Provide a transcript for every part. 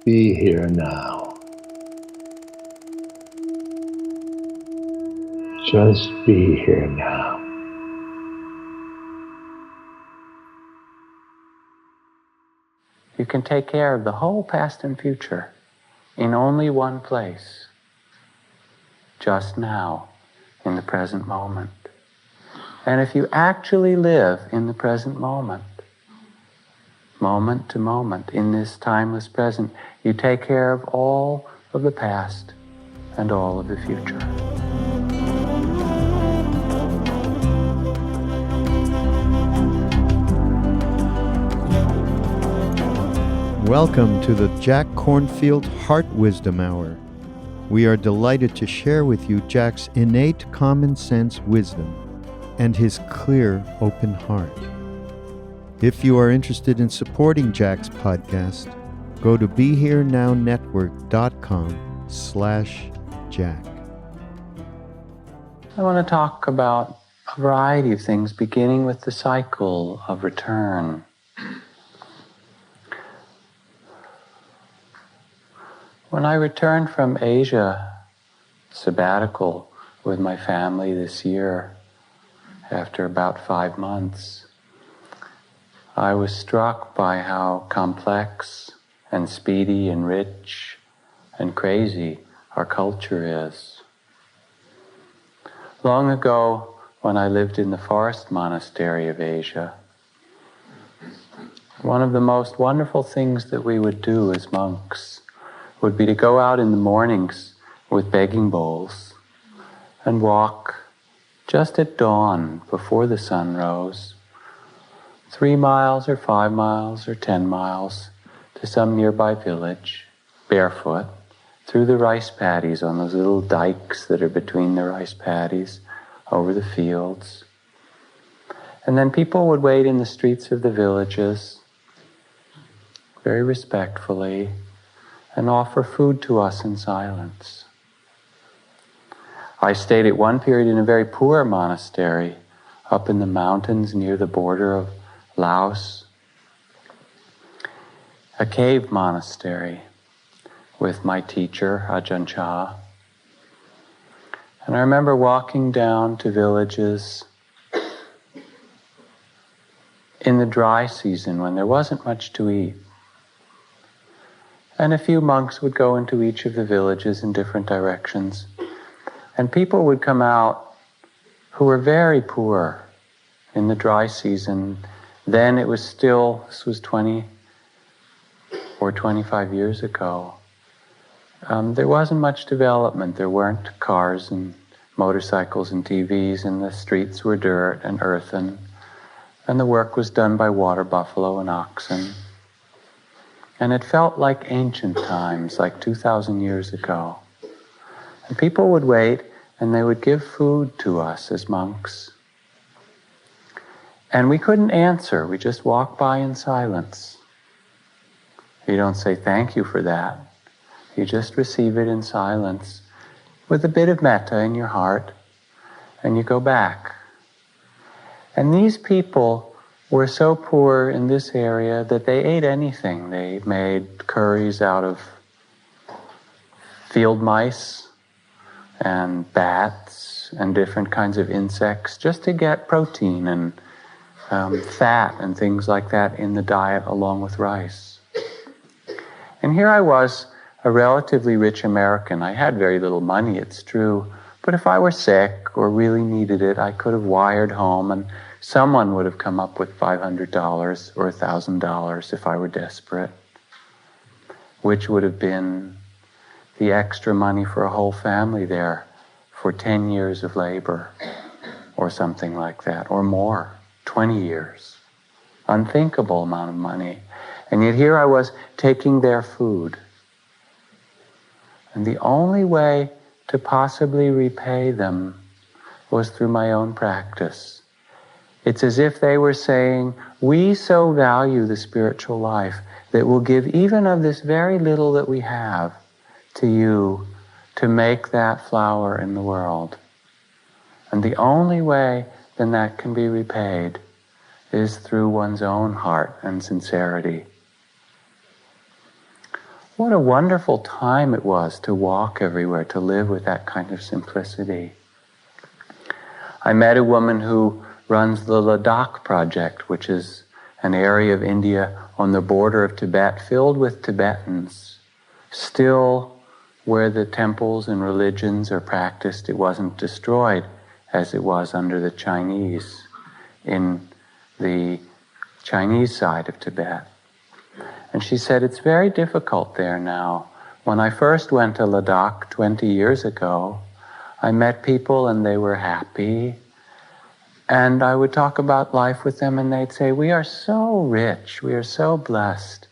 Be here now. Just be here now. You can take care of the whole past and future in only one place, just now, in the present moment. And if you actually live in the present moment, moment to moment, in this timeless present, you take care of all of the past and all of the future. Welcome to the Jack Kornfield Heart Wisdom Hour. We are delighted to share with you Jack's innate common sense wisdom and his clear, open heart. If you are interested in supporting Jack's podcast, go to BeHereNowNetwork.com/Jack. I want to talk about a variety of things, beginning with the cycle of return. When I returned from Asia, sabbatical with my family this year, after about 5 months, I was struck by how complex and speedy and rich and crazy our culture is. Long ago, when I lived in the forest monastery of Asia, one of the most wonderful things that we would do as monks would be to go out in the mornings with begging bowls and walk just at dawn before the sun rose, 3 miles or 5 miles or 10 miles to some nearby village, barefoot, through the rice paddies on those little dikes that are between the rice paddies, over the fields. And then people would wait in the streets of the villages, very respectfully, and offer food to us in silence. I stayed at one period in a very poor monastery up in the mountains near the border of Laos, a cave monastery with my teacher, Ajahn Chah. And I remember walking down to villages in the dry season when there wasn't much to eat. And a few monks would go into each of the villages in different directions. And people would come out who were very poor in the dry season. Then it was still, this was 20 or 25 years ago. There wasn't much development. There weren't cars and motorcycles and TVs, and the streets were dirt and earthen. And the work was done by water buffalo and oxen. And it felt like ancient times, like 2,000 years ago. And people would wait, and they would give food to us as monks. And we couldn't answer. We just walked by in silence. You don't say thank you for that. You just receive it in silence with a bit of metta in your heart, and you go back. And these people were so poor in this area that they ate anything. They made curries out of field mice and bats and different kinds of insects just to get protein and fat and things like that in the diet along with rice. And here I was, a relatively rich American. I had very little money, it's true, but if I were sick or really needed it, I could have wired home and someone would have come up with $500 or $1,000 if I were desperate, which would have been the extra money for a whole family there for 10 years of labor or something like that, or more, 20 years. Unthinkable amount of money. And yet here I was taking their food. And the only way to possibly repay them was through my own practice. It's as if they were saying, we so value the spiritual life that we'll give even of this very little that we have to you to make that flower in the world. And the only way then that can be repaid is through one's own heart and sincerity. What a wonderful time it was to walk everywhere, to live with that kind of simplicity. I met a woman who runs the Ladakh project, which is an area of India on the border of Tibet filled with Tibetans. Still, where the temples and religions are practiced, it wasn't destroyed as it was under the Chinese, in the Chinese side of Tibet. And she said, it's very difficult there now. When I first went to Ladakh 20 years ago, I met people and they were happy. And I would talk about life with them and they'd say, we are so rich, we are so blessed.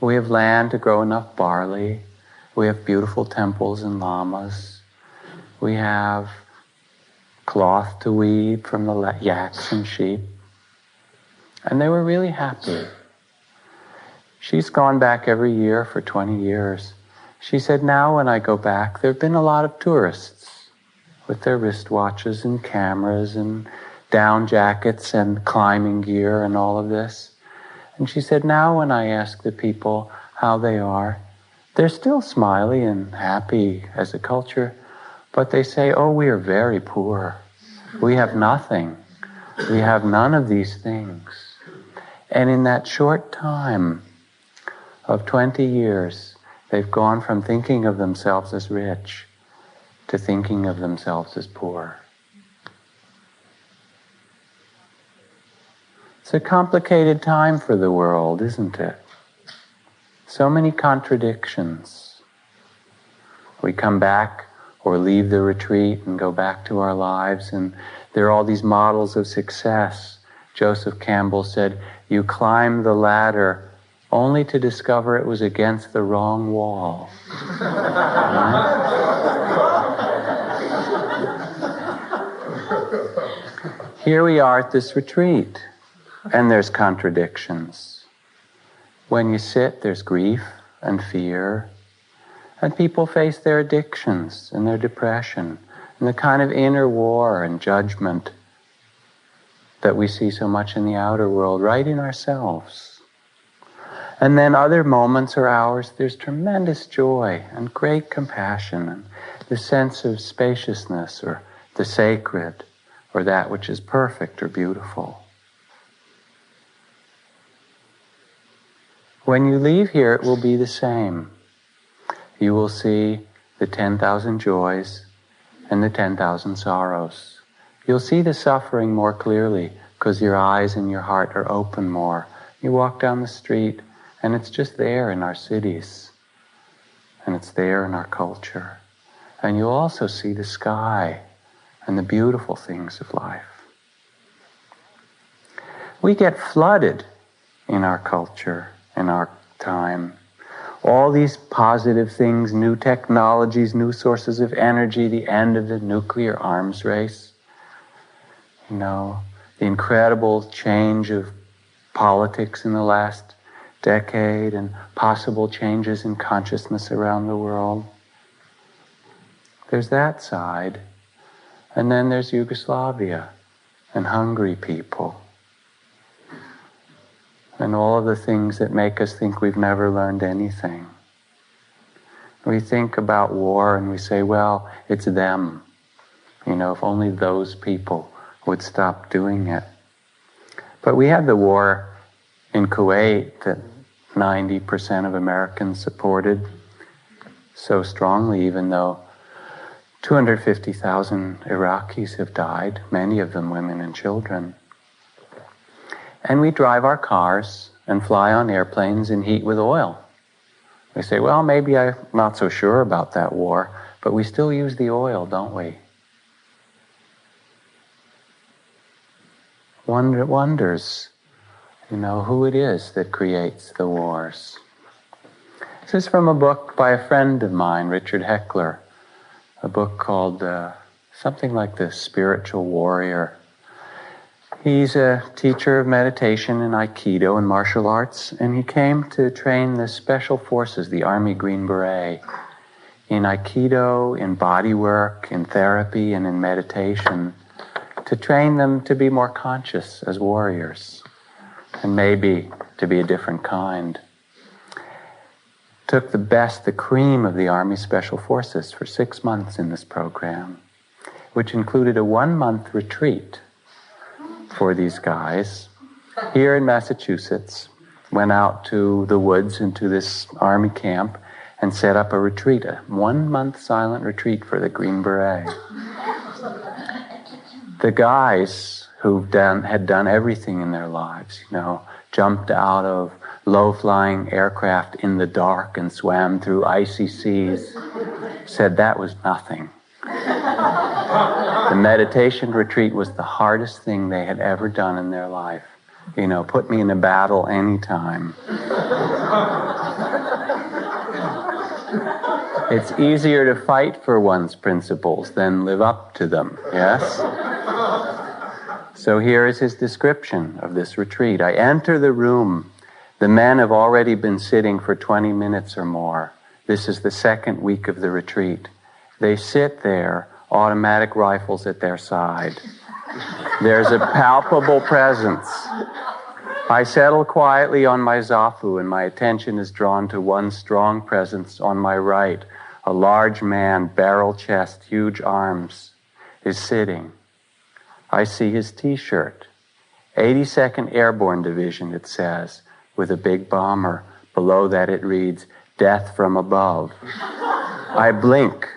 We have land to grow enough barley. We have beautiful temples and lamas. We have cloth to weave from the yaks and sheep. And they were really happy. She's gone back every year for 20 years. She said, now when I go back, there have been a lot of tourists with their wristwatches and cameras and down jackets and climbing gear and all of this. And she said, now when I ask the people how they are, they're still smiley and happy as a culture, but they say, oh, we are very poor. We have nothing. We have none of these things. And in that short time of 20 years, they've gone from thinking of themselves as rich to thinking of themselves as poor. It's a complicated time for the world, isn't it? So many contradictions. We come back or leave the retreat and go back to our lives, and there are all these models of success. Joseph Campbell said, you climb the ladder only to discover it was against the wrong wall. Here we are at this retreat, and there's contradictions. When you sit, there's grief and fear, and people face their addictions and their depression, and the kind of inner war and judgment that we see so much in the outer world, right in ourselves. And then other moments or hours, there's tremendous joy and great compassion and the sense of spaciousness or the sacred or that which is perfect or beautiful. When you leave here, it will be the same. You will see the 10,000 joys and the 10,000 sorrows. You'll see the suffering more clearly because your eyes and your heart are open more. You walk down the street and it's just there in our cities. And it's there in our culture. And you'll also see the sky and the beautiful things of life. We get flooded in our culture, in our time. All these positive things, new technologies, new sources of energy, the end of the nuclear arms race. You know, the incredible change of politics in the last decade and possible changes in consciousness around the world. There's that side. And then there's Yugoslavia and hungry people. And all of the things that make us think we've never learned anything. We think about war and we say, well, it's them. You know, if only those people would stop doing it. But we had the war in Kuwait that 90% of Americans supported so strongly, even though 250,000 Iraqis have died, many of them women and children. And we drive our cars and fly on airplanes and heat with oil. We say, well, maybe I'm not so sure about that war, but we still use the oil, don't we? Wonders, you know, who it is that creates the wars. This is from a book by a friend of mine, Richard Heckler, a book called something like The Spiritual Warrior. He's a teacher of meditation and Aikido and martial arts, and he came to train the special forces, the Army Green Beret, in Aikido, in body work, in therapy, and in meditation, to train them to be more conscious as warriors, and maybe to be a different kind. took the best, the cream of the Army Special Forces for 6 months in this program, which included a 1-month retreat for these guys here in Massachusetts. Went out to the woods into this army camp and set up a retreat, a 1-month silent retreat for the Green Beret. The guys who had done everything in their lives, jumped out of low-flying aircraft in the dark and swam through icy seas, said that was nothing. The meditation retreat was the hardest thing they had ever done in their life. Put me in a battle anytime. It's easier to fight for one's principles than live up to them, yes? So here is his description of this retreat. I enter the room. The men have already been sitting for 20 minutes or more. This is the 2nd week of the retreat. They sit there, automatic rifles at their side. There's a palpable presence. I settle quietly on my zafu, and my attention is drawn to one strong presence on my right. A large man, barrel chest, huge arms, is sitting. I see his T-shirt. 82nd Airborne Division, it says, with a big bomber. Below that it reads, "Death from above." I blink.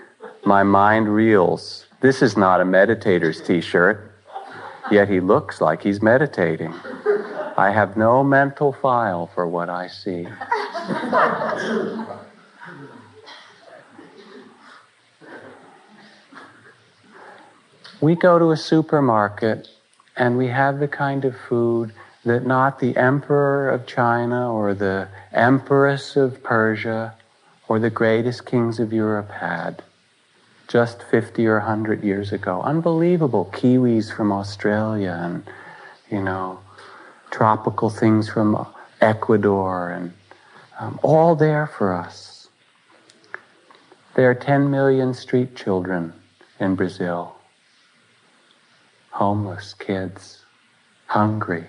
My mind reels. This is not a meditator's T-shirt, yet he looks like he's meditating. I have no mental file for what I see. We go to a supermarket and we have the kind of food that not the emperor of China or the empress of Persia or the greatest kings of Europe had just 50 or 100 years ago. Unbelievable kiwis from Australia and, tropical things from Ecuador and all there for us. There are 10 million street children in Brazil. Homeless kids, hungry.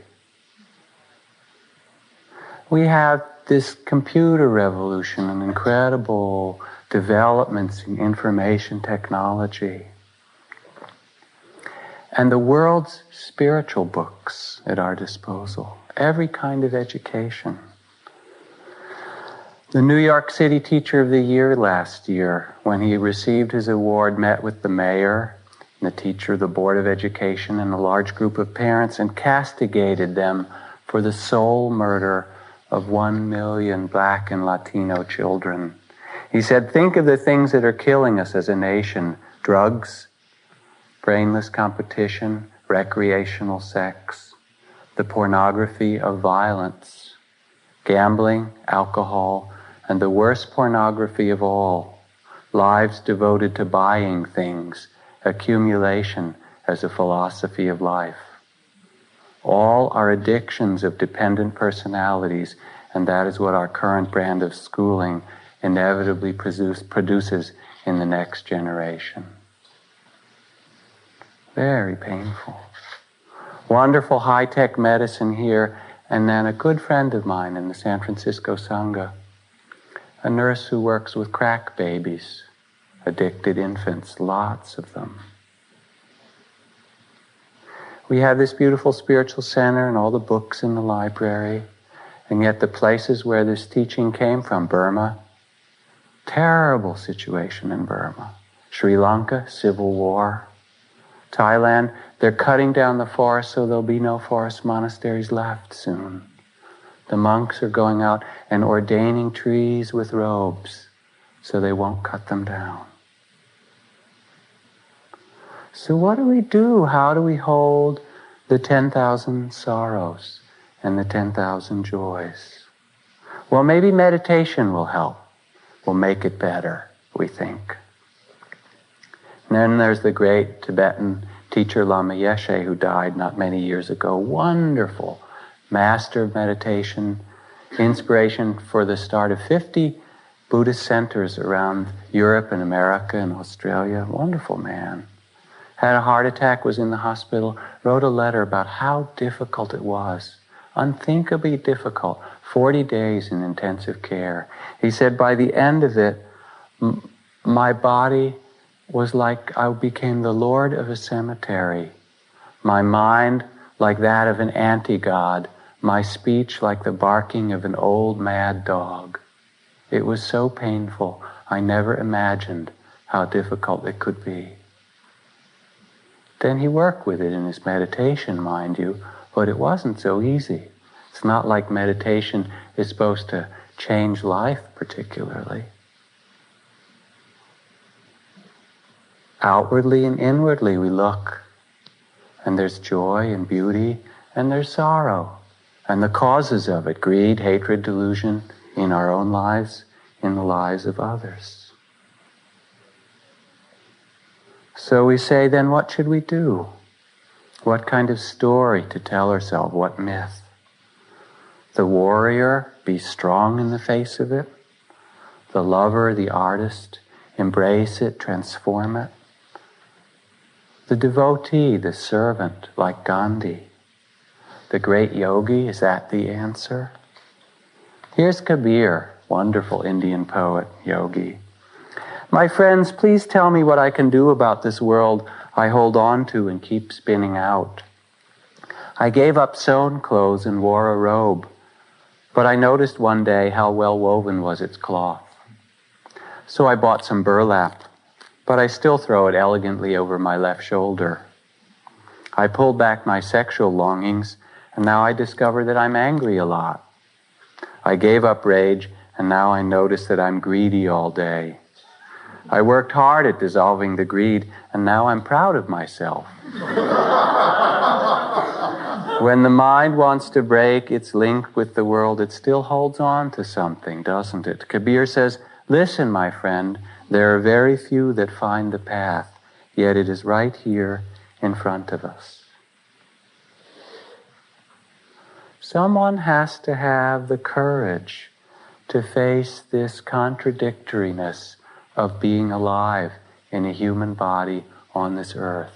We have this computer revolution and incredible developments in information technology. And the world's spiritual books at our disposal. Every kind of education. The New York City Teacher of the Year last year, when he received his award, met with the mayor, the teacher, the Board of Education, and a large group of parents, and castigated them for the soul murder of 1 million Black and Latino children. He said, think of the things that are killing us as a nation: drugs, brainless competition, recreational sex, the pornography of violence, gambling, alcohol, and the worst pornography of all, lives devoted to buying things, accumulation as a philosophy of life. All are addictions of dependent personalities, and that is what our current brand of schooling inevitably produces in the next generation. Very painful. Wonderful high-tech medicine here, and then a good friend of mine in the San Francisco Sangha, a nurse who works with crack babies, addicted infants, lots of them. We have this beautiful spiritual center and all the books in the library, and yet the places where this teaching came from, Burma, terrible situation in Burma. Sri Lanka, civil war. Thailand, they're cutting down the forest so there'll be no forest monasteries left soon. The monks are going out and ordaining trees with robes so they won't cut them down. So what do we do? How do we hold the 10,000 sorrows and the 10,000 joys? Well, maybe meditation will help. Will make it better, we think. And then there's the great Tibetan teacher Lama Yeshe, who died not many years ago. Wonderful master of meditation, inspiration for the start of 50 Buddhist centers around Europe and America and Australia. Wonderful man. Had a heart attack, was in the hospital, wrote a letter about how difficult it was unthinkably difficult. 40 days in intensive care. He said, by the end of it, my body was like I became the lord of a cemetery. My mind like that of an anti-god. My speech like the barking of an old mad dog. It was so painful, I never imagined how difficult it could be. Then he worked with it in his meditation, mind you, but it wasn't so easy. It's not like meditation is supposed to change life particularly. Outwardly and inwardly we look, and there's joy and beauty, and there's sorrow, and the causes of it, greed, hatred, delusion, in our own lives, in the lives of others. So we say, then what should we do? What kind of story to tell ourselves? What myth? The warrior, be strong in the face of it. The lover, the artist, embrace it, transform it. The devotee, the servant, like Gandhi. The great yogi, is that the answer? Here's Kabir, wonderful Indian poet, yogi. My friends, please tell me what I can do about this world I hold on to and keep spinning out. I gave up sewn clothes and wore a robe, but I noticed one day how well woven was its cloth. So I bought some burlap, but I still throw it elegantly over my left shoulder. I pulled back my sexual longings, and now I discover that I'm angry a lot. I gave up rage, and now I notice that I'm greedy all day. I worked hard at dissolving the greed, and now I'm proud of myself. When the mind wants to break its link with the world, it still holds on to something, doesn't it? Kabir says, listen, my friend, there are very few that find the path, yet it is right here in front of us. Someone has to have the courage to face this contradictoriness of being alive in a human body on this earth.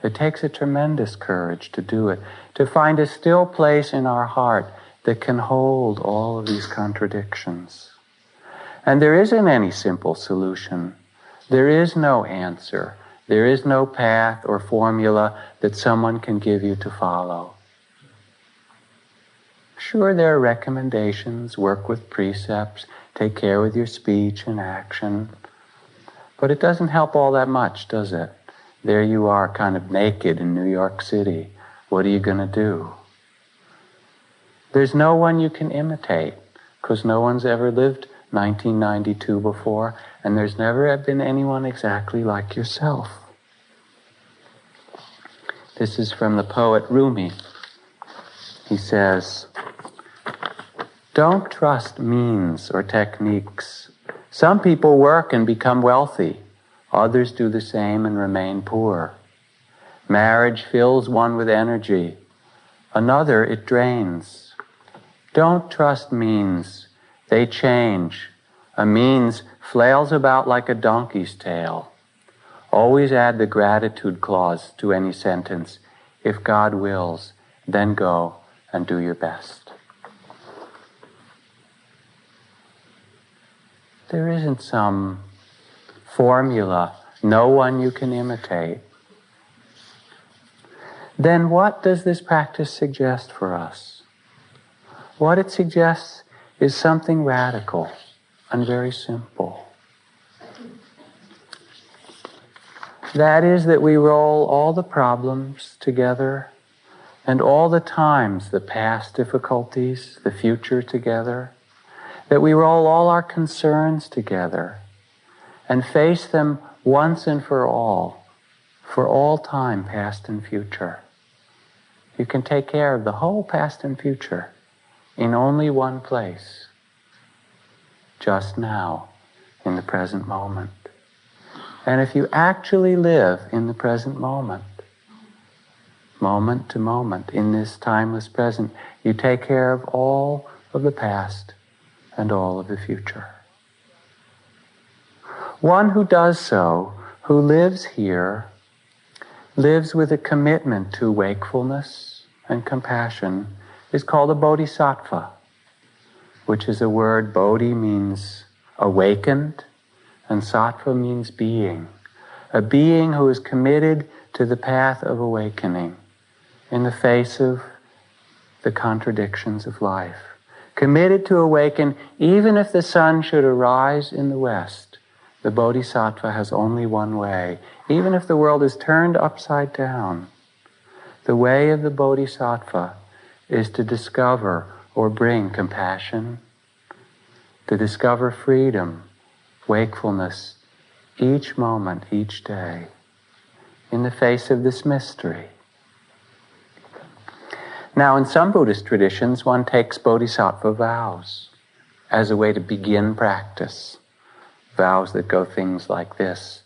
It takes a tremendous courage to do it, to find a still place in our heart that can hold all of these contradictions. And there isn't any simple solution. There is no answer. There is no path or formula that someone can give you to follow. Sure, there are recommendations, work with precepts, take care with your speech and action. But it doesn't help all that much, does it? There you are, kind of naked in New York City. What are you going to do? There's no one you can imitate, because no one's ever lived 1992 before, and there's never been anyone exactly like yourself. This is from the poet Rumi. He says, don't trust means or techniques. Some people work and become wealthy. Others do the same and remain poor. Marriage fills one with energy. Another it drains. Don't trust means. They change. A means flails about like a donkey's tail. Always add the gratitude clause to any sentence. If God wills, then go and do your best. There isn't some formula, no one you can imitate. Then what does this practice suggest for us? What it suggests is something radical and very simple. That is that we roll all the problems together and all the times, the past difficulties, the future together, that we roll all our concerns together and face them once and for all time, past and future. You can take care of the whole past and future in only one place, just now, in the present moment. And if you actually live in the present moment to moment, in this timeless present, you take care of all of the past and all of the future. One who does so, who lives here, lives with a commitment to wakefulness and compassion is called a bodhisattva, which is a word, bodhi means awakened, and sattva means being. A being who is committed to the path of awakening in the face of the contradictions of life. Committed to awaken, even if the sun should arise in the west, the bodhisattva has only one way. Even if the world is turned upside down, the way of the bodhisattva is to discover or bring compassion, to discover freedom, wakefulness, each moment, each day, in the face of this mystery. Now, in some Buddhist traditions, one takes bodhisattva vows as a way to begin practice. Vows that go things like this.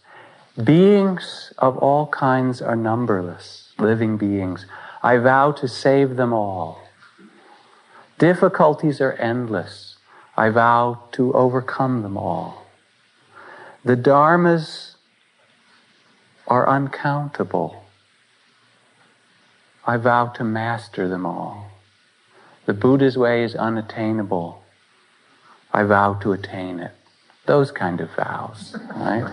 Beings of all kinds are numberless, living beings. I vow to save them all. Difficulties are endless. I vow to overcome them all. The dharmas are uncountable. I vow to master them all. The Buddha's way is unattainable. I vow to attain it. Those kind of vows, right?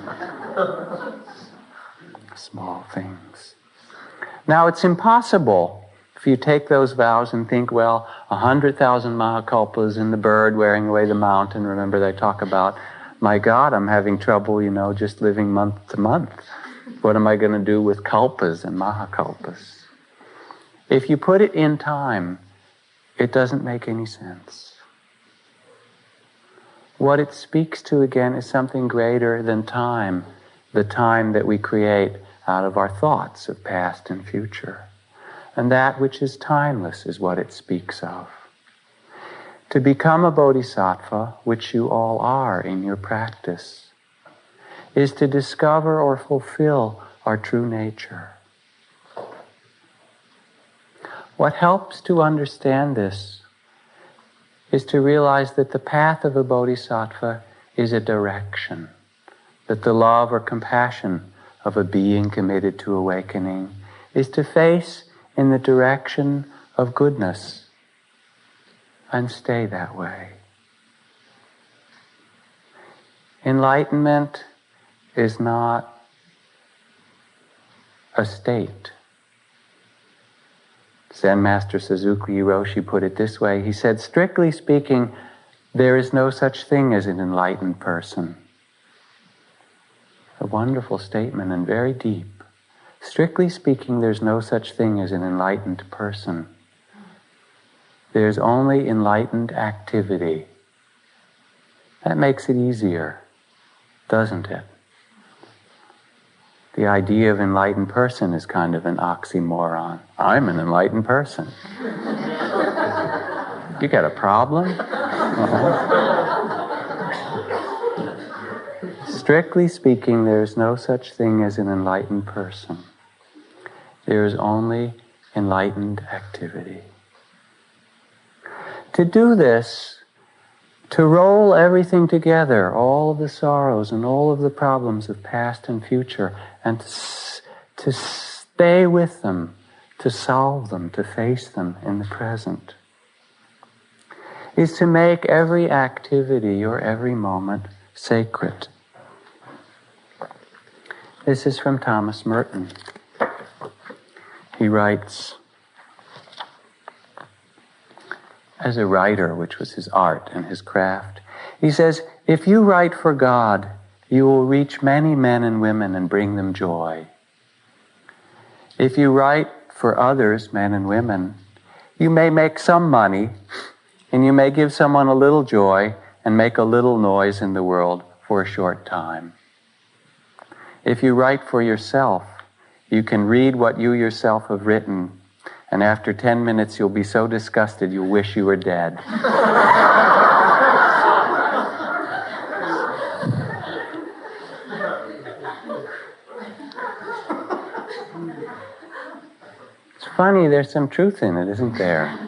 Small things. Now, it's impossible if you take those vows and think, well, 100,000 mahakalpas in the bird wearing away the mountain. Remember, they talk about, my God, I'm having trouble, just living month to month. What am I going to do with kalpas and mahakalpas? If you put it in time, it doesn't make any sense. What it speaks to, again, is something greater than time, the time that we create out of our thoughts of past and future. And that which is timeless is what it speaks of. To become a bodhisattva, which you all are in your practice, is to discover or fulfill our true nature. What helps to understand this is to realize that the path of a bodhisattva is a direction, that the love or compassion of a being committed to awakening is to face in the direction of goodness and stay that way. Enlightenment is not a state. Zen Master Suzuki Hiroshi put it this way. He said, strictly speaking, there is no such thing as an enlightened person. A wonderful statement and very deep. Strictly speaking, there's no such thing as an enlightened person. There's only enlightened activity. That makes it easier, doesn't it? The idea of enlightened person is kind of an oxymoron. I'm an enlightened person. You got a problem? Strictly speaking, there's no such thing as an enlightened person. There is only enlightened activity. To do this, to roll everything together, all of the sorrows and all of the problems of past and future, and to stay with them, to solve them, to face them in the present, is to make every activity or every moment sacred. This is from Thomas Merton. He writes, as a writer, which was his art and his craft, he says, if you write for God, you will reach many men and women and bring them joy. If you write for others, men and women, you may make some money, and you may give someone a little joy and make a little noise in the world for a short time. If you write for yourself, you can read what you yourself have written, and after 10 minutes you'll be so disgusted you'll wish you were dead. It's funny, there's some truth in it, isn't there?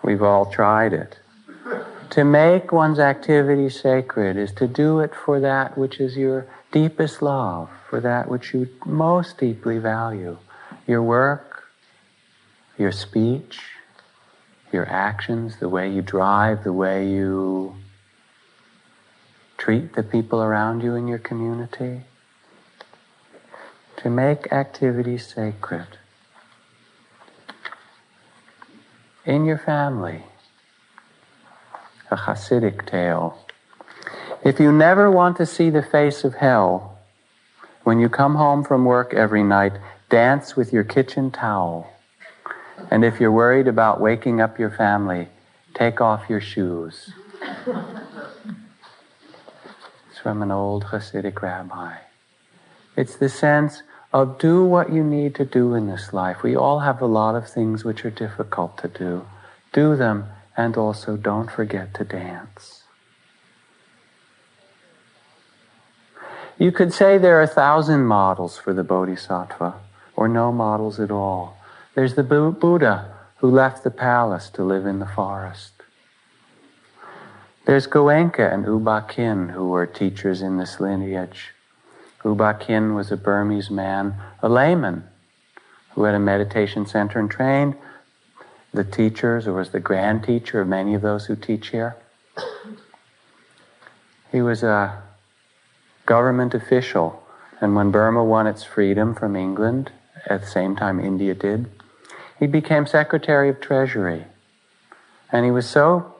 We've all tried it. To make one's activity sacred is to do it for that which is your deepest love, for that which you most deeply value. Your work, your speech, your actions, the way you drive, the way you treat the people around you in your community. To make activities sacred. In your family. A Hasidic tale. If you never want to see the face of hell, when you come home from work every night, dance with your kitchen towel. And if you're worried about waking up your family, take off your shoes. It's from an old Hasidic rabbi. It's the sense of do what you need to do in this life. We all have a lot of things which are difficult to do. Do them, and also don't forget to dance. You could say there are 1,000 models for the Bodhisattva, or no models at all. There's the Buddha who left the palace to live in the forest. There's Goenka and Uba Khin, who were teachers in this lineage. Uba Khin was a Burmese man, a layman, who had a meditation center and trained the teachers, or was the grand teacher of many of those who teach here. He was a government official, and when Burma won its freedom from England, at the same time India did, he became Secretary of Treasury. And he was so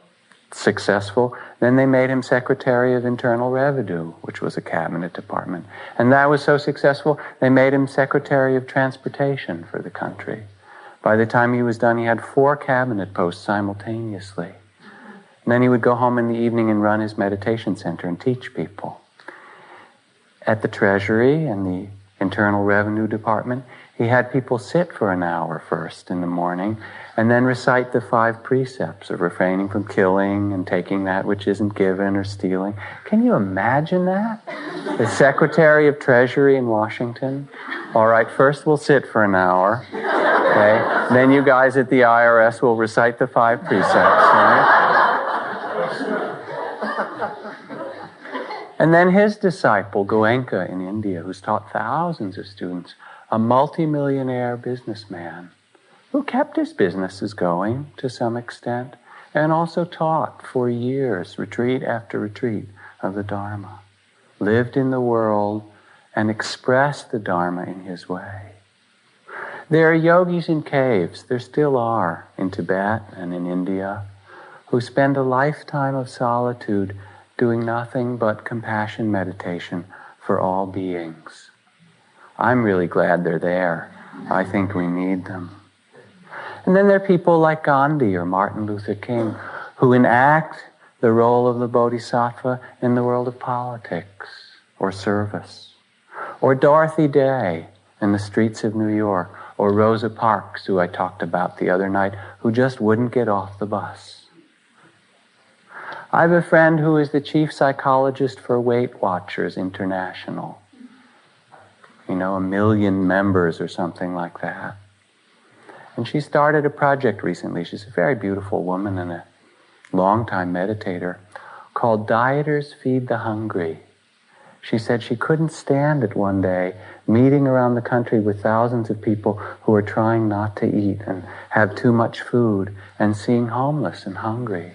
successful, then they made him Secretary of Internal Revenue, which was a cabinet department. And that was so successful, they made him Secretary of Transportation for the country. By the time he was done, he had 4 cabinet posts simultaneously. And then he would go home in the evening and run his meditation center and teach people. At the Treasury and the Internal Revenue Department, he had people sit for an hour first in the morning and then recite the 5 precepts of refraining from killing and taking that which isn't given or stealing. Can you imagine that? The Secretary of Treasury in Washington. All right, first we'll sit for an hour. Okay? Then you guys at the IRS will recite the 5 precepts, right? And then his disciple, Goenka in India, who's taught thousands of students, a multimillionaire businessman who kept his businesses going to some extent and also taught for years, retreat after retreat, of the Dharma, lived in the world and expressed the Dharma in his way. There are yogis in caves, there still are in Tibet and in India, who spend a lifetime of solitude doing nothing but compassion meditation for all beings. I'm really glad they're there. I think we need them. And then there are people like Gandhi or Martin Luther King who enact the role of the Bodhisattva in the world of politics or service. Or Dorothy Day in the streets of New York. Or Rosa Parks, who I talked about the other night, who just wouldn't get off the bus. I have a friend who is the chief psychologist for Weight Watchers International. 1 million members or something like that. And she started a project recently. She's a very beautiful woman and a long-time meditator, called Dieters Feed the Hungry. She said she couldn't stand it one day, meeting around the country with thousands of people who are trying not to eat and have too much food, and seeing homeless and hungry.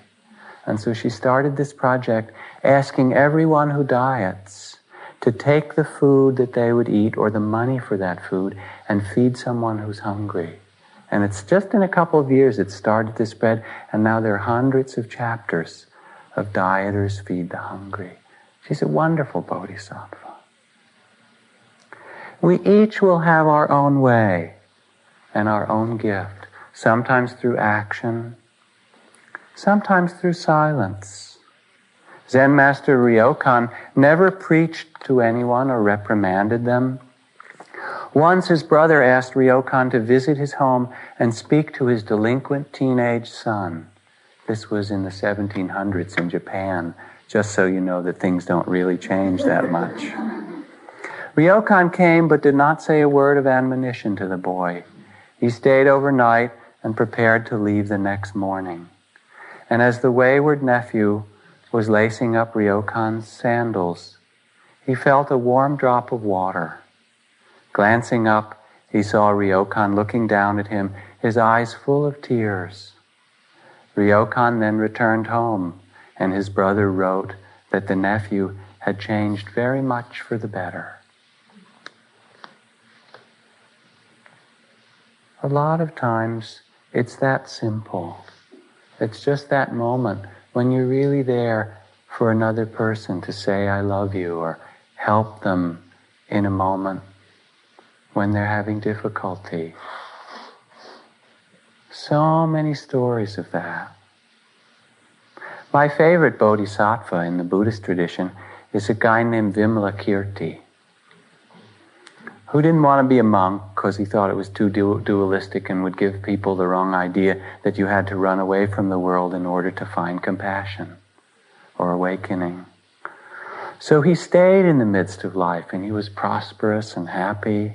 And so she started this project asking everyone who diets to take the food that they would eat or the money for that food and feed someone who's hungry. And it's just in a couple of years it started to spread, and now there are hundreds of chapters of Dieters Feed the Hungry. She's a wonderful bodhisattva. We each will have our own way and our own gift, sometimes through action, sometimes through silence. Zen Master Ryokan never preached to anyone or reprimanded them. Once his brother asked Ryokan to visit his home and speak to his delinquent teenage son. This was in the 1700s in Japan, just so you know that things don't really change that much. Ryokan came but did not say a word of admonition to the boy. He stayed overnight and prepared to leave the next morning. And as the wayward nephew was lacing up Ryokan's sandals, he felt a warm drop of water. Glancing up, he saw Ryokan looking down at him, his eyes full of tears. Ryokan then returned home, and his brother wrote that the nephew had changed very much for the better. A lot of times, it's that simple. It's just that moment when you're really there for another person to say, I love you, or help them in a moment when they're having difficulty. So many stories of that. My favorite bodhisattva in the Buddhist tradition is a guy named Vimalakirti, who didn't want to be a monk because he thought it was too dualistic and would give people the wrong idea that you had to run away from the world in order to find compassion or awakening. So he stayed in the midst of life, and he was prosperous and happy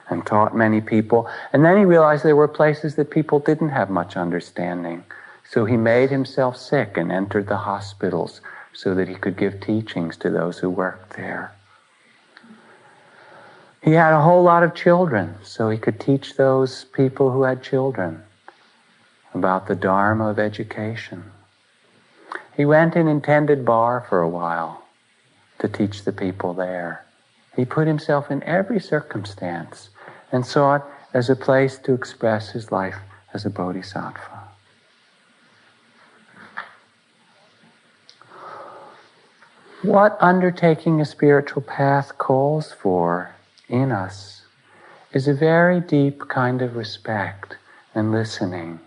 and taught many people. And then he realized there were places that people didn't have much understanding. So he made himself sick and entered the hospitals so that he could give teachings to those who worked there. He had a whole lot of children, so he could teach those people who had children about the Dharma of education. He went and intended bar for a while to teach the people there. He put himself in every circumstance and saw it as a place to express his life as a bodhisattva. What undertaking a spiritual path calls for in us is a very deep kind of respect and listening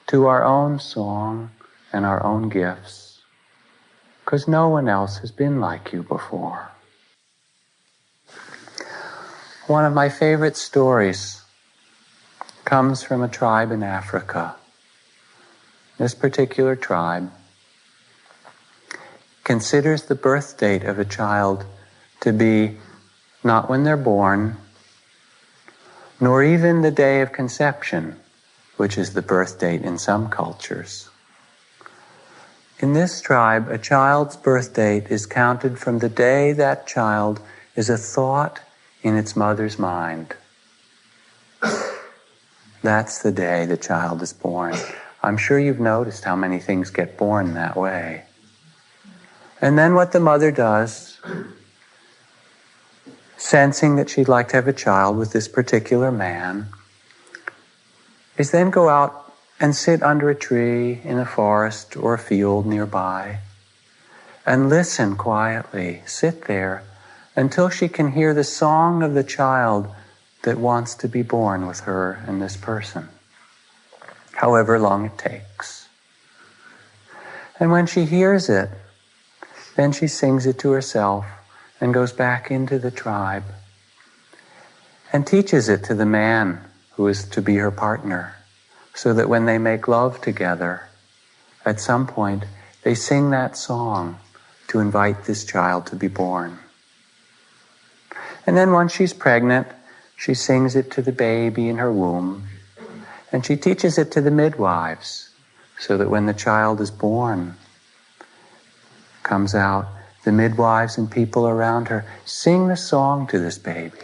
to our own song and our own gifts, because no one else has been like you before. One of my favorite stories comes from a tribe in Africa. This particular tribe considers the birth date of a child to be not when they're born, nor even the day of conception, which is the birth date in some cultures. In this tribe, a child's birth date is counted from the day that child is a thought in its mother's mind. That's the day the child is born. I'm sure you've noticed how many things get born that way. And then what the mother does, sensing that she'd like to have a child with this particular man, is then go out and sit under a tree in a forest or a field nearby and listen quietly, sit there until she can hear the song of the child that wants to be born with her and this person, however long it takes. And when she hears it, then she sings it to herself and goes back into the tribe and teaches it to the man who is to be her partner, so that when they make love together, at some point they sing that song to invite this child to be born. And then once she's pregnant, she sings it to the baby in her womb, and she teaches it to the midwives, so that when the child is born, comes out, the midwives and people around her sing the song to this baby.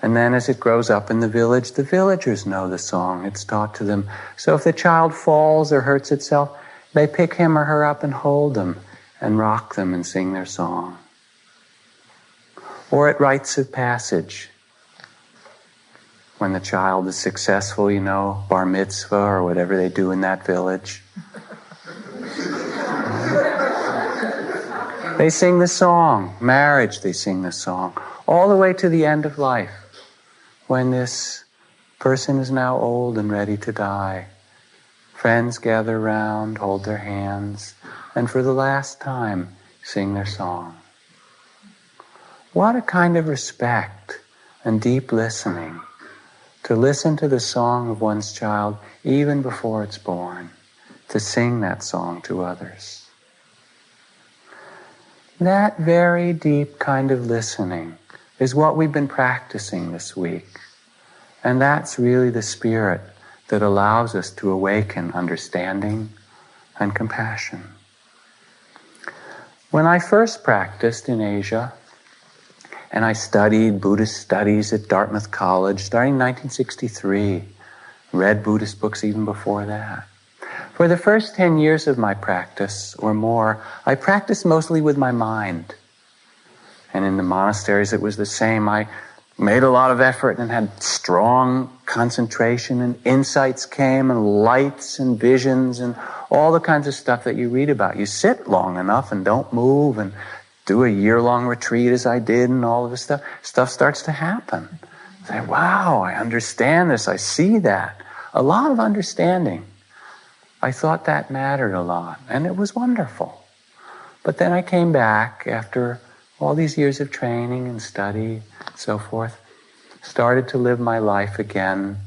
And then as it grows up in the villagers know the song. It's taught to them. So if the child falls or hurts itself, they pick him or her up and hold them and rock them and sing their song. Or at rites of passage, when the child is successful, bar mitzvah or whatever they do in that village, they sing the song. Marriage, they sing the song. All the way to the end of life, when this person is now old and ready to die. Friends gather round, hold their hands, and for the last time, sing their song. What a kind of respect and deep listening to listen to the song of one's child even before it's born, to sing that song to others. That very deep kind of listening is what we've been practicing this week. And that's really the spirit that allows us to awaken understanding and compassion. When I first practiced in Asia, and I studied Buddhist studies at Dartmouth College starting in 1963, Read Buddhist books even before that. For the first 10 years of my practice, or more, I practiced mostly with my mind. And in the monasteries it was the same. I made a lot of effort and had strong concentration, and insights came, and lights and visions and all the kinds of stuff that you read about. You sit long enough and don't move and do a year-long retreat as I did, and all of this stuff starts to happen. I say, wow, I understand this, I see that. A lot of understanding. I thought that mattered a lot, and it was wonderful. But then I came back after all these years of training and study, so forth, started to live my life again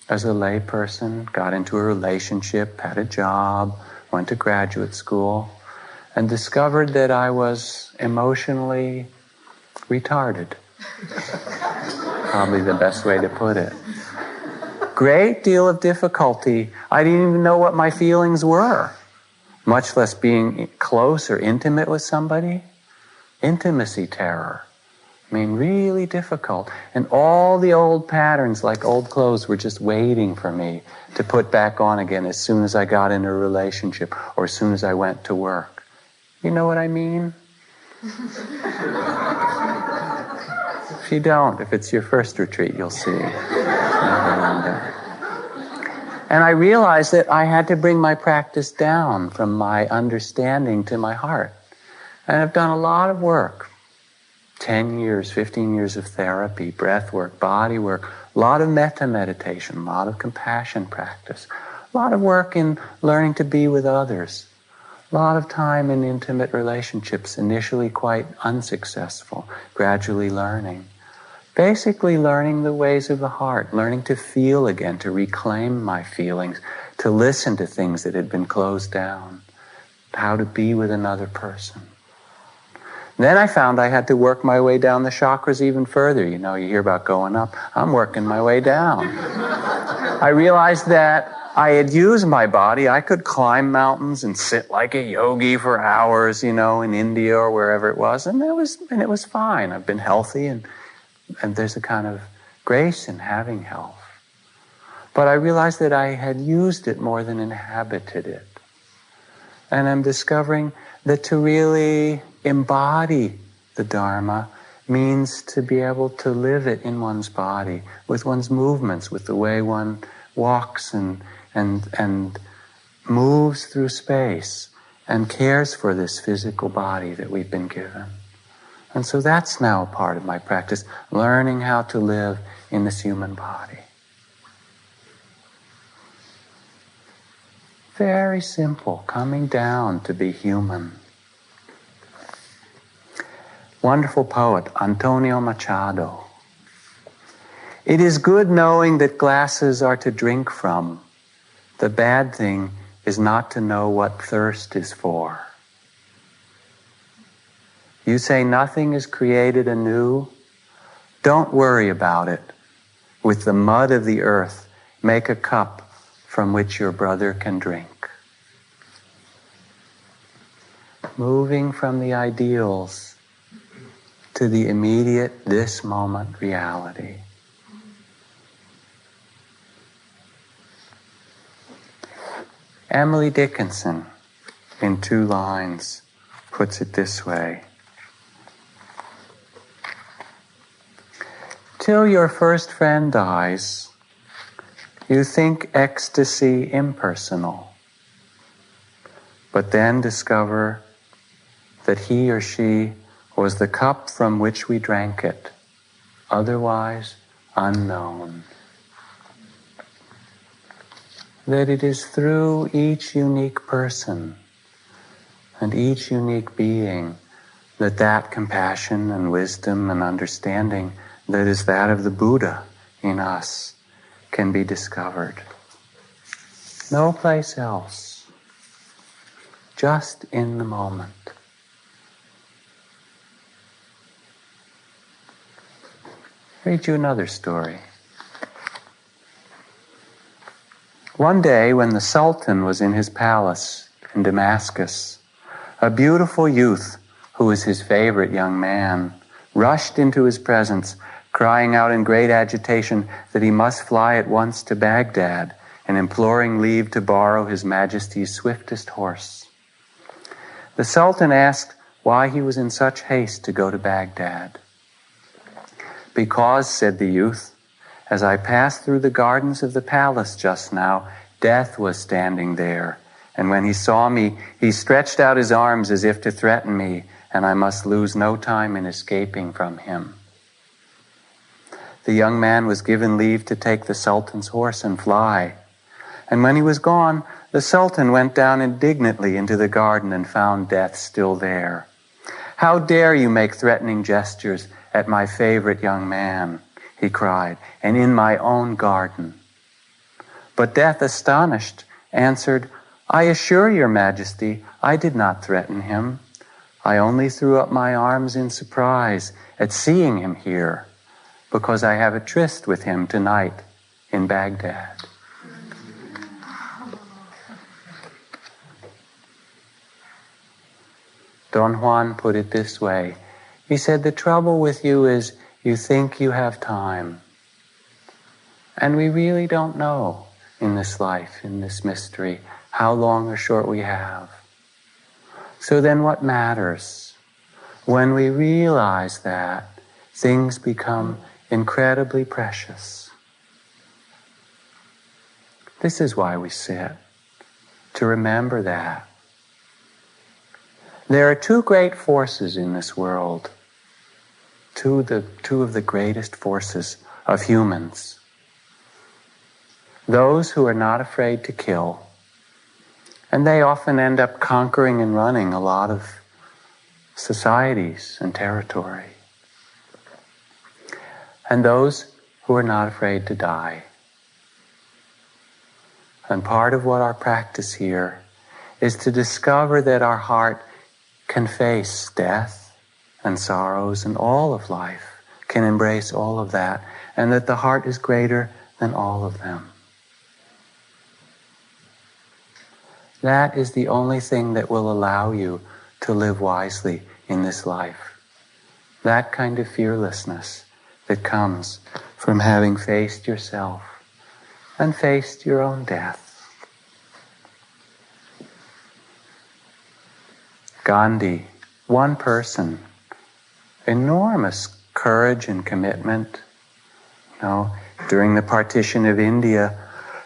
as a lay person, got into a relationship, had a job, went to graduate school, and discovered that I was emotionally retarded. Probably the best way to put it. Great deal of difficulty. I didn't even know what my feelings were, much less being close or intimate with somebody. Intimacy terror. I mean, really difficult. And all the old patterns, like old clothes, were just waiting for me to put back on again as soon as I got into a relationship or as soon as I went to work. You know what I mean? If you don't, if it's your first retreat, you'll see. And I realized that I had to bring my practice down from my understanding to my heart. And I've done a lot of work. 10 years, 15 years of therapy, breath work, body work, a lot of metta meditation, a lot of compassion practice, a lot of work in learning to be with others, a lot of time in intimate relationships, initially quite unsuccessful, gradually learning. Basically learning the ways of the heart, learning to feel again, to reclaim my feelings, to listen to things that had been closed down, how to be with another person. Then I found I had to work my way down the chakras even further. You know, you hear about going up. I'm working my way down. I realized that I had used my body. I could climb mountains and sit like a yogi for hours, you know, in India or wherever it was, and it was fine. I've been healthy, and there's a kind of grace in having health. But I realized that I had used it more than inhabited it. And I'm discovering that to really embody the Dharma means to be able to live it in one's body, with one's movements, with the way one walks and moves through space and cares for this physical body that we've been given. And so that's now a part of my practice, learning how to live in this human body. Very simple, coming down to be human. Wonderful poet, Antonio Machado. It is good knowing that glasses are to drink from. The bad thing is not to know what thirst is for. You say nothing is created anew? Don't worry about it. With the mud of the earth, make a cup from which your brother can drink. Moving from the ideals to the immediate, this moment reality. Emily Dickinson, in 2 lines, puts it this way. Till your first friend dies, you think ecstasy impersonal, but then discover that he or she was the cup from which we drank it, otherwise unknown. That it is through each unique person and each unique being that compassion and wisdom and understanding that is that of the Buddha in us can be discovered. No place else. Just in the moment. Read you another story. One day when the Sultan was in his palace in Damascus, a beautiful youth who was his favorite young man rushed into his presence, crying out in great agitation that he must fly at once to Baghdad, and imploring leave to borrow His Majesty's swiftest horse. The Sultan asked why he was in such haste to go to Baghdad. "Because," said the youth, "as I passed through the gardens of the palace just now, Death was standing there, and when he saw me, he stretched out his arms as if to threaten me, and I must lose no time in escaping from him." The young man was given leave to take the Sultan's horse and fly. And when he was gone, the Sultan went down indignantly into the garden and found Death still there. "How dare you make threatening gestures at my favorite young man," he cried, "and in my own garden?" But Death, astonished, answered, "I assure your Majesty, I did not threaten him. I only threw up my arms in surprise at seeing him here, because I have a tryst with him tonight in Baghdad." Don Juan put it this way. He said, the trouble with you is you think you have time. And we really don't know in this life, in this mystery, how long or short we have. So then what matters? When we realize that, things become incredibly precious. This is why we sit, to remember that. There are two great forces in this world, two of the greatest forces of humans. Those who are not afraid to kill, and they often end up conquering and running a lot of societies and territory. And those who are not afraid to die. And part of what our practice here is to discover that our heart can face death and sorrows and all of life, can embrace all of that, and that the heart is greater than all of them. That is the only thing that will allow you to live wisely in this life. That kind of fearlessness that comes from having faced yourself and faced your own death. Gandhi, one person, enormous courage and commitment. During the partition of India,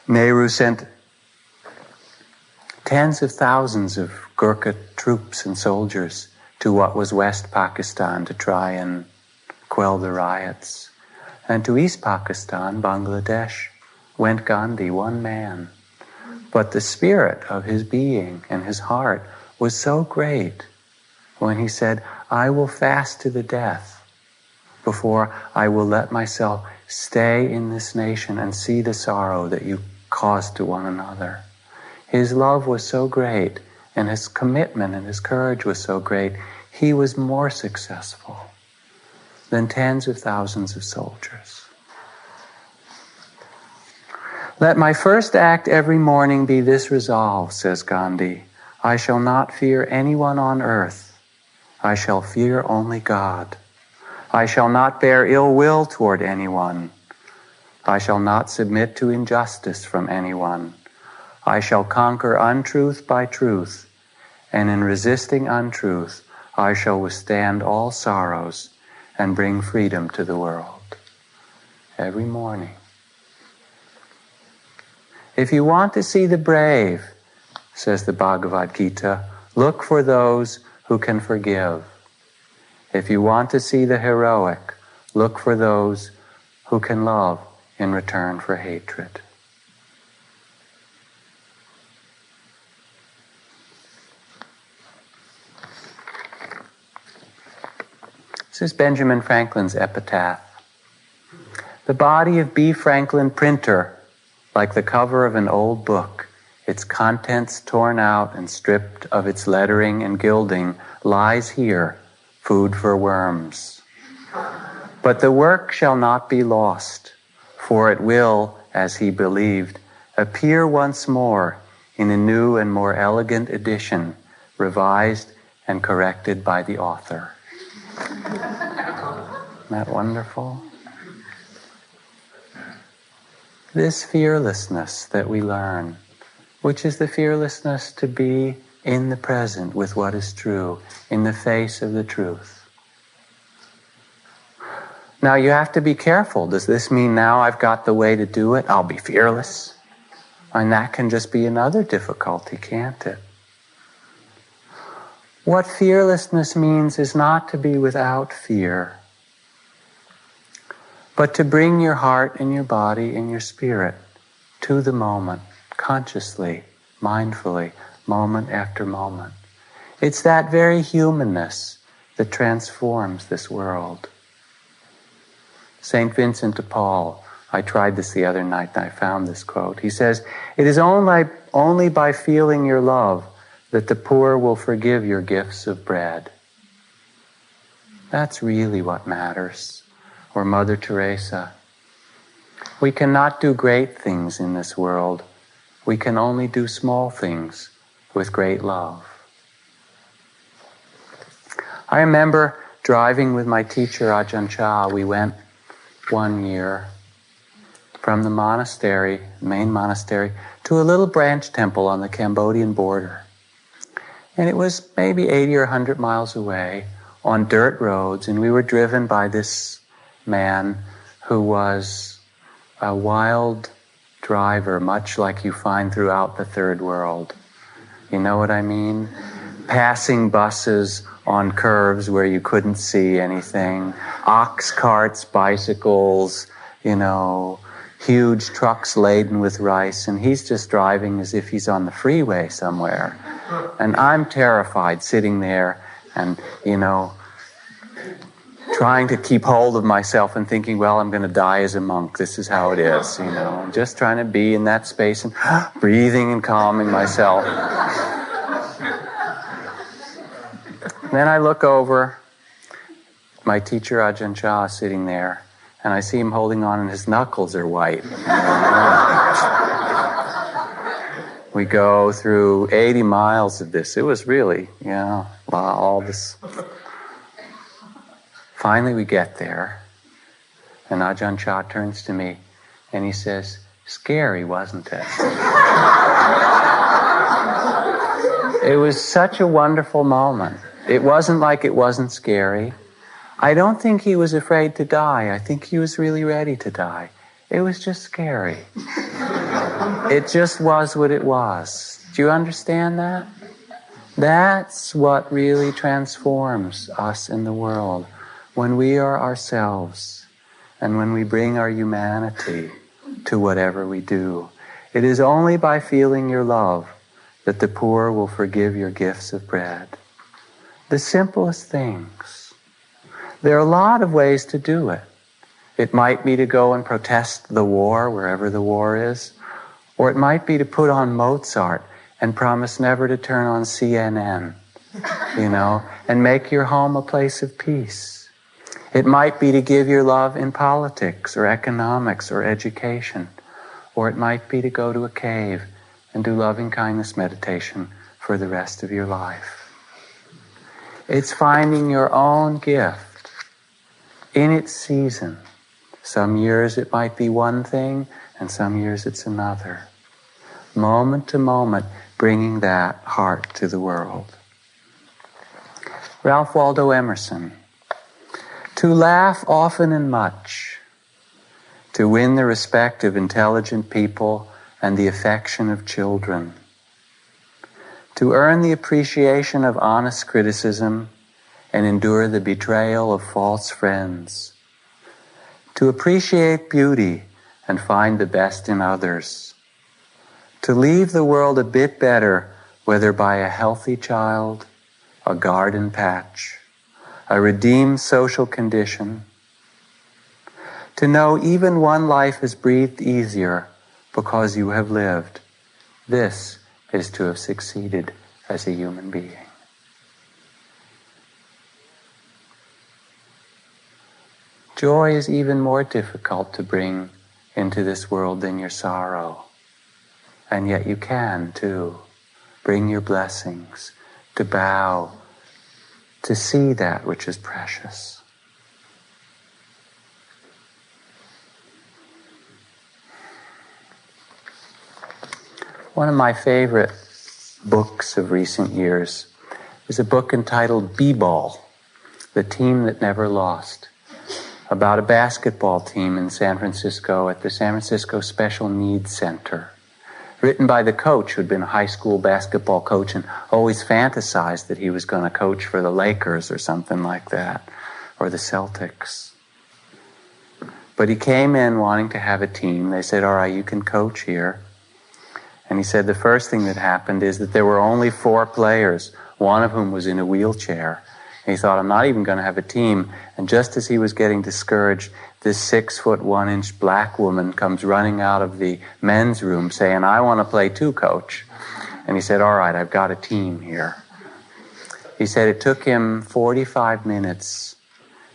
Nehru sent tens of thousands of Gurkha troops and soldiers to what was West Pakistan to try and quell the riots. And to East Pakistan, Bangladesh, went Gandhi, one man. But the spirit of his being and his heart was so great when he said, I will fast to the death before I will let myself stay in this nation and see the sorrow that you caused to one another. His love was so great, and his commitment and his courage was so great, he was more successful than tens of thousands of soldiers. Let my first act every morning be this resolve, says Gandhi. I shall not fear anyone on earth. I shall fear only God. I shall not bear ill will toward anyone. I shall not submit to injustice from anyone. I shall conquer untruth by truth, and in resisting untruth, I shall withstand all sorrows and bring freedom to the world. Every morning. If you want to see the brave, says the Bhagavad Gita, look for those who can forgive. If you want to see the heroic, look for those who can love in return for hatred. This is Benjamin Franklin's epitaph. The body of B. Franklin, printer, like the cover of an old book, its contents torn out and stripped of its lettering and gilding, lies here, food for worms. But the work shall not be lost, for it will, as he believed, appear once more in a new and more elegant edition, revised and corrected by the author. Isn't that wonderful? This fearlessness that we learn, which is the fearlessness to be in the present with what is true, in the face of the truth. Now you have to be careful. Does this mean now I've got the way to do it? I'll be fearless? And that can just be another difficulty, can't it? What fearlessness means is not to be without fear, but to bring your heart and your body and your spirit to the moment, consciously, mindfully, moment after moment. It's that very humanness that transforms this world. St. Vincent de Paul, I tried this the other night and I found this quote. He says, "It is only by feeling your love that the poor will forgive your gifts of bread." That's really what matters. Or Mother Teresa. We cannot do great things in this world. We can only do small things with great love. I remember driving with my teacher Ajahn Chah. We went one year from the monastery, main monastery, to a little branch temple on the Cambodian border. And it was maybe 80 or 100 miles away on dirt roads, and we were driven by this man who was a wild driver, much like you find throughout the third world. You know what I mean? Passing buses on curves where you couldn't see anything, ox carts, bicycles, huge trucks laden with rice, and he's just driving as if he's on the freeway somewhere. And I'm terrified sitting there and, trying to keep hold of myself and thinking, well, I'm going to die as a monk. This is how it is, I'm just trying to be in that space and breathing and calming myself. Then I look over, my teacher Ajahn Chah sitting there, and I see him holding on and his knuckles are white. We go through 80 miles of this. It was really, all this. Finally we get there, and Ajahn Chah turns to me and he says, "Scary, wasn't it?" It was such a wonderful moment. It wasn't like it wasn't scary. I don't think he was afraid to die. I think he was really ready to die. It was just scary. It just was what it was. Do you understand that? That's what really transforms us in the world. When we are ourselves, and when we bring our humanity to whatever we do. It is only by feeling your love that the poor will forgive your gifts of bread. The simplest things. There are a lot of ways to do it. It might be to go and protest the war, wherever the war is, or it might be to put on Mozart and promise never to turn on CNN, and make your home a place of peace. It might be to give your love in politics or economics or education. Or it might be to go to a cave and do loving kindness meditation for the rest of your life. It's finding your own gift in its season. Some years it might be one thing, and some years it's another. Moment to moment, bringing that heart to the world. Ralph Waldo Emerson. To laugh often and much, to win the respect of intelligent people and the affection of children, to earn the appreciation of honest criticism and endure the betrayal of false friends, to appreciate beauty and find the best in others, to leave the world a bit better, whether by a healthy child, a garden patch, a redeemed social condition, to know even one life is breathed easier because you have lived. This is to have succeeded as a human being. Joy is even more difficult to bring into this world than your sorrow. And yet you can too. Bring your blessings, to bow, to see that which is precious. One of my favorite books of recent years is a book entitled B-Ball, The Team That Never Lost, about a basketball team in San Francisco at the San Francisco Special Needs Center, written by the coach who'd been a high school basketball coach and always fantasized that he was going to coach for the Lakers or something like that, or the Celtics. But he came in wanting to have a team. They said, all right, you can coach here. And he said the first thing that happened is that there were only 4 players, one of whom was in a wheelchair. And he thought, I'm not even going to have a team. And just as he was getting discouraged, this 6'1" black woman comes running out of the men's room saying, I want to play too, coach. And he said, all right, I've got a team here. He said it took him 45 minutes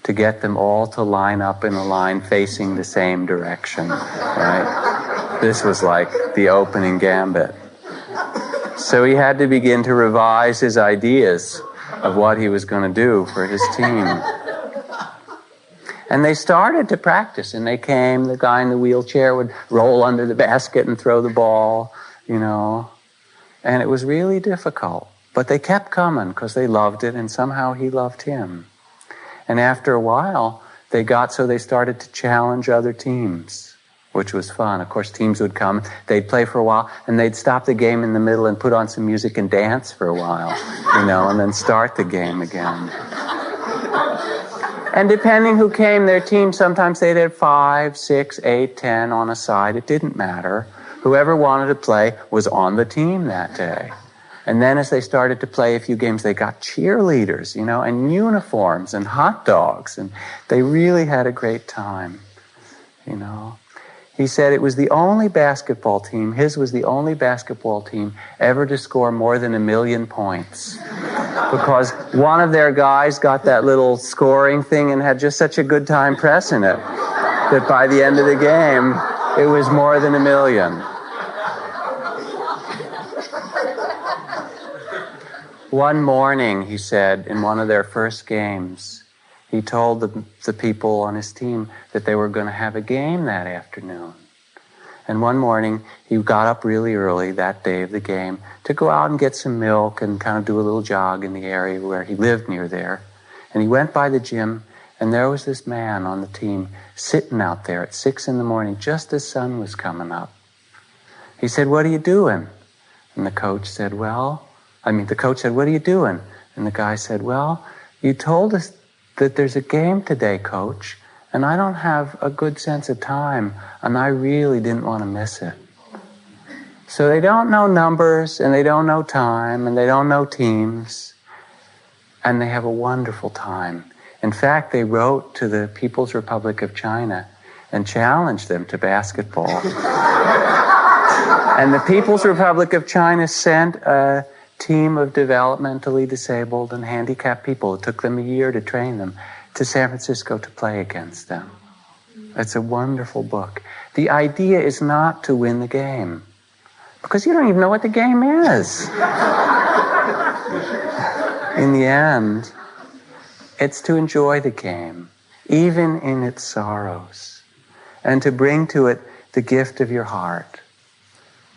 to get them all to line up in a line facing the same direction, right? This was like the opening gambit. So he had to begin to revise his ideas of what he was going to do for his team. And they started to practice, and they came, the guy in the wheelchair would roll under the basket and throw the ball, and it was really difficult. But they kept coming because they loved it, and somehow he loved him. And after a while, they started to challenge other teams, which was fun. Of course, teams would come, they'd play for a while, and they'd stop the game in the middle and put on some music and dance for a while, and then start the game again. And depending who came, their team, sometimes they'd have 5, 6, 8, 10 on a side. It didn't matter. Whoever wanted to play was on the team that day. And then as they started to play a few games, they got cheerleaders, and uniforms and hot dogs. And they really had a great time, He said it was the only basketball team, his was the only basketball team ever to score more than 1 million points. Because one of their guys got that little scoring thing and had just such a good time pressing it that by the end of the game, it was more than 1 million. One morning, he said, in one of their first games, he told the people on his team that they were going to have a game that afternoon. And one morning, he got up really early that day of the game to go out and get some milk and kind of do a little jog in the area where he lived near there. And he went by the gym, and there was this man on the team sitting out there at 6 a.m, just as sun was coming up. He said, what are you doing? And the coach said, what are you doing? And the guy said, well, you told us that there's a game today, coach, and I don't have a good sense of time, and I really didn't want to miss it. So they don't know numbers, and they don't know time, and they don't know teams, and they have a wonderful time. In fact, they wrote to the People's Republic of China and challenged them to basketball. And the People's Republic of China sent a team of developmentally disabled and handicapped people. It took them a year to train them to San Francisco to play against them. It's a wonderful book. The idea is not to win the game, because you don't even know what the game is. In the end, it's to enjoy the game, even in its sorrows, and to bring to it the gift of your heart,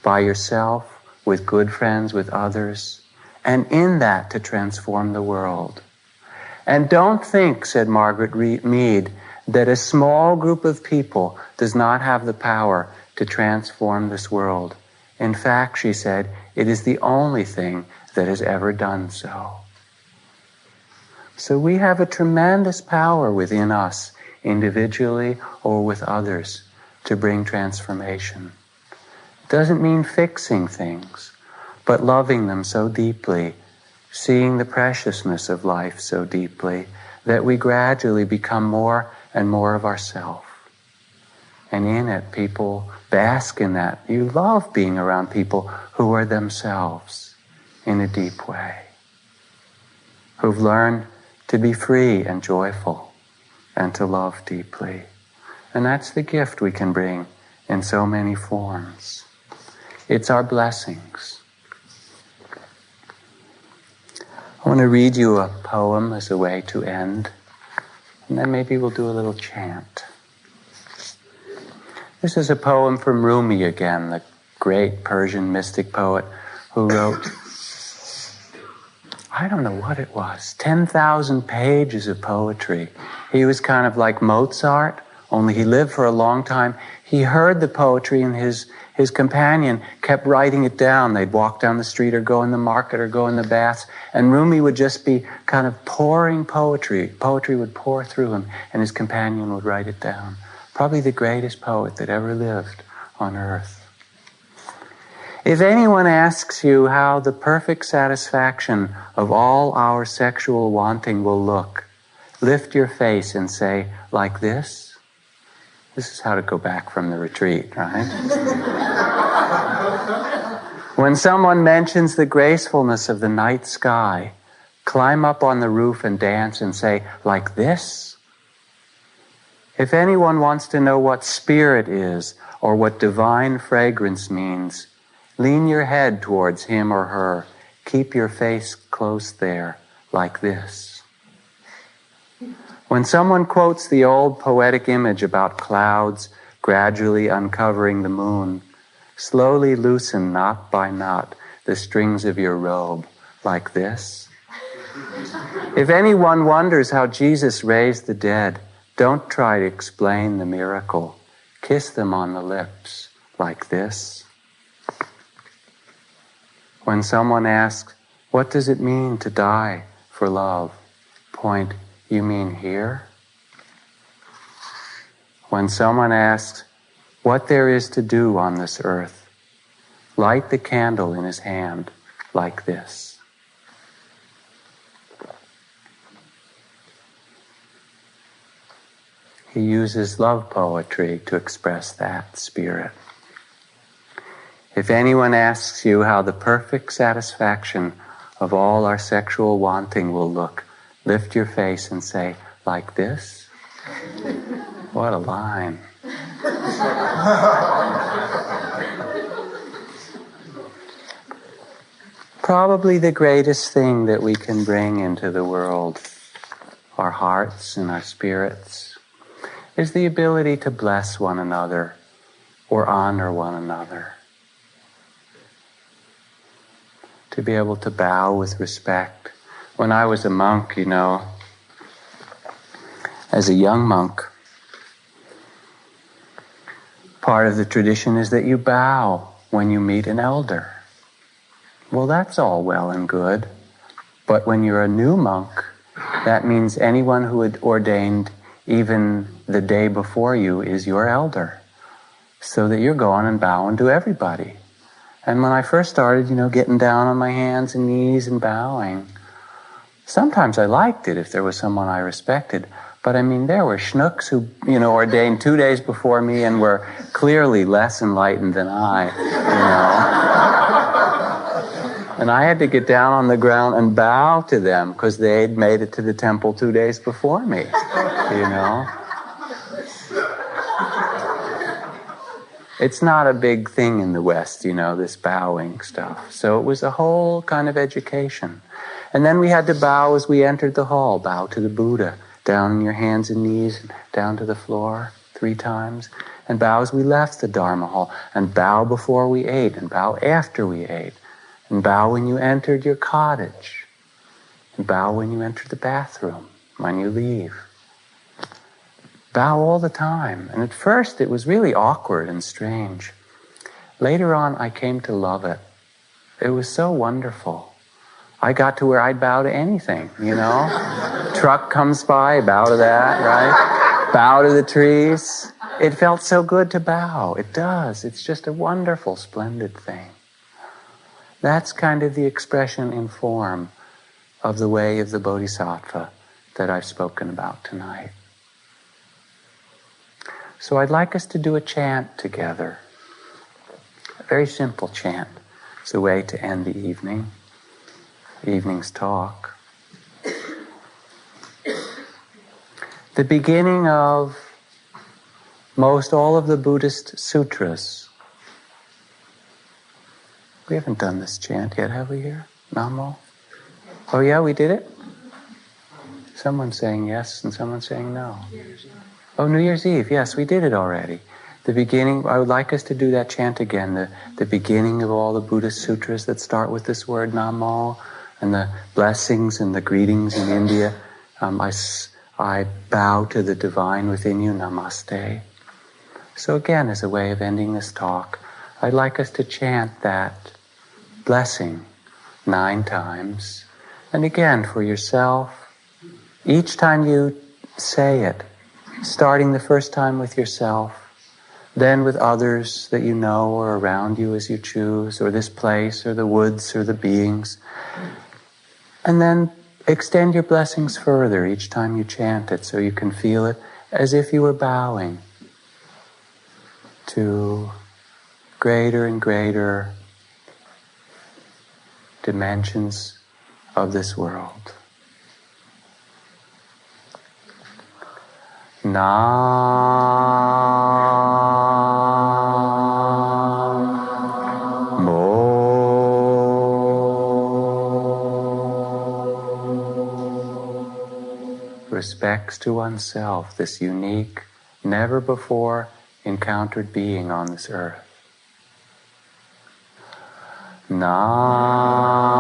by yourself, with good friends, with others, and in that to transform the world. And don't think, said Margaret Mead, that a small group of people does not have the power to transform this world. In fact, she said, it is the only thing that has ever done so. So we have a tremendous power within us, individually or with others, to bring transformation. It doesn't mean fixing things, but loving them so deeply, seeing the preciousness of life so deeply, that we gradually become more and more of ourselves. And in it, people bask in that. You love being around people who are themselves in a deep way, who've learned to be free and joyful and to love deeply. And that's the gift we can bring in so many forms. It's our blessings. I want to read you a poem as a way to end, and then maybe we'll do a little chant. This is a poem from Rumi again, the great Persian mystic poet who wrote, I don't know what it was, 10,000 pages of poetry. He was kind of like Mozart, only he lived for a long time. He heard the poetry and his companion kept writing it down. They'd walk down the street or go in the market or go in the baths, and Rumi would just be kind of pouring poetry. Poetry would pour through him, and his companion would write it down. Probably the greatest poet that ever lived on earth. If anyone asks you how the perfect satisfaction of all our sexual wanting will look, lift your face and say, like this. This is how to go back from the retreat, right? When someone mentions the gracefulness of the night sky, climb up on the roof and dance and say, like this. If anyone wants to know what spirit is or what divine fragrance means, lean your head towards him or her. Keep your face close there, like this. When someone quotes the old poetic image about clouds gradually uncovering the moon, slowly loosen knot by knot the strings of your robe, like this. If anyone wonders how Jesus raised the dead, don't try to explain the miracle. Kiss them on the lips, like this. When someone asks, what does it mean to die for love? Point, you mean here? When someone asks, what there is to do on this earth, light the candle in his hand like this. He uses love poetry to express that spirit. If anyone asks you how the perfect satisfaction of all our sexual wanting will look, lift your face and say, like this? What a line. Probably the greatest thing that we can bring into the world, our hearts and our spirits, is the ability to bless one another or honor one another. To be able to bow with respect. When I was a monk, as a young monk, part of the tradition is that you bow when you meet an elder. Well, that's all well and good. But when you're a new monk, that means anyone who had ordained even the day before you is your elder. So that you're going and bowing to everybody. And when I first started, getting down on my hands and knees and bowing, sometimes I liked it if there was someone I respected. But there were schnooks who, ordained 2 days before me and were clearly less enlightened than I, And I had to get down on the ground and bow to them because they'd made it to the temple 2 days before me, It's not a big thing in the West, this bowing stuff. So it was a whole kind of education. And then we had to bow as we entered the hall. Bow to the Buddha, down on your hands and knees, down to the floor 3 times. And bow as we left the Dharma hall. And bow before we ate, and bow after we ate. And bow when you entered your cottage. And bow when you enter the bathroom, when you leave. Bow all the time. And at first it was really awkward and strange. Later on I came to love it. It was so wonderful. I got to where I'd bow to anything, Truck comes by, bow to that, right? Bow to the trees. It felt so good to bow. It does. It's just a wonderful, splendid thing. That's kind of the expression in form of the way of the Bodhisattva that I've spoken about tonight. So I'd like us to do a chant together. A very simple chant. It's a way to end the evening's talk. The beginning of most all of the Buddhist sutras. We haven't done this chant yet, have we here? Namo? Oh yeah, we did it? Someone's saying yes and someone's saying no. Oh, New Year's Eve. Yes, we did it already. The beginning, I would like us to do that chant again, the beginning of all the Buddhist sutras that start with this word Namo, and the blessings and the greetings in India. I bow to the divine within you, Namaste. So again, as a way of ending this talk, I'd like us to chant that blessing 9 times. And again, for yourself, each time you say it, starting the first time with yourself, then with others that you know or around you as you choose, or this place, or the woods, or the beings. And then extend your blessings further each time you chant it, so you can feel it as if you were bowing to greater and greater dimensions of this world. Respects to oneself, this unique, never before encountered being on this earth. Na